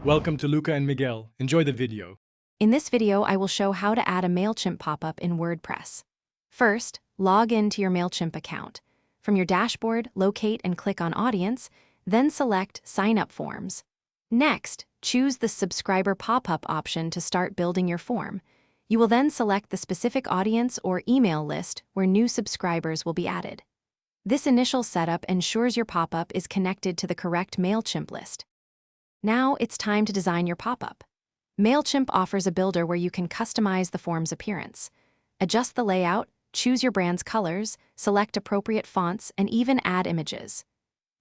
Welcome to Luca and Miguel. Enjoy the video. In this video, I will show how to add a Mailchimp pop-up in WordPress. First, log into your Mailchimp account. From your dashboard, locate and click on Audience, then select Sign Up Forms. Next, choose the Subscriber pop-up option to start building your form. You will then select the specific audience or email list where new subscribers will be added. This initial setup ensures your pop-up is connected to the correct Mailchimp list. Now it's time to design your pop-up. Mailchimp offers a builder where you can customize the form's appearance. Adjust the layout, choose your brand's colors, select appropriate fonts, and even add images.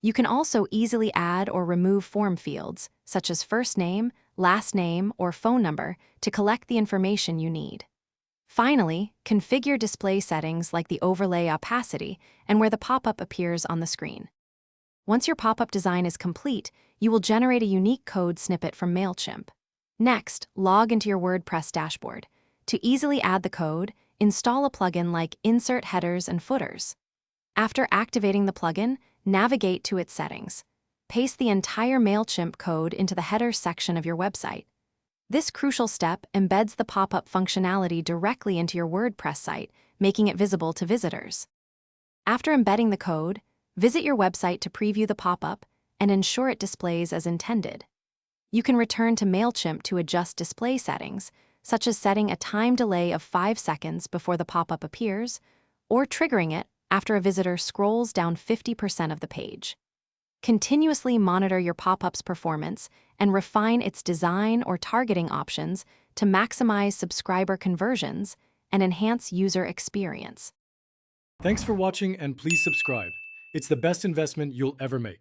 You can also easily add or remove form fields, such as first name, last name, or phone number, to collect the information you need. Finally, configure display settings like the overlay opacity and where the pop-up appears on the screen. Once your pop-up design is complete, you will generate a unique code snippet from Mailchimp. Next, log into your WordPress dashboard. To easily add the code, install a plugin like Insert Headers and Footers. After activating the plugin, navigate to its settings. Paste the entire Mailchimp code into the headers section of your website. This crucial step embeds the pop-up functionality directly into your WordPress site, making it visible to visitors. After embedding the code, visit your website to preview the pop-up and ensure it displays as intended. You can return to Mailchimp to adjust display settings, such as setting a time delay of 5 seconds before the pop-up appears, or triggering it after a visitor scrolls down 50% of the page. Continuously monitor your pop-up's performance and refine its design or targeting options to maximize subscriber conversions and enhance user experience. Thanks for watching and please subscribe. It's the best investment you'll ever make.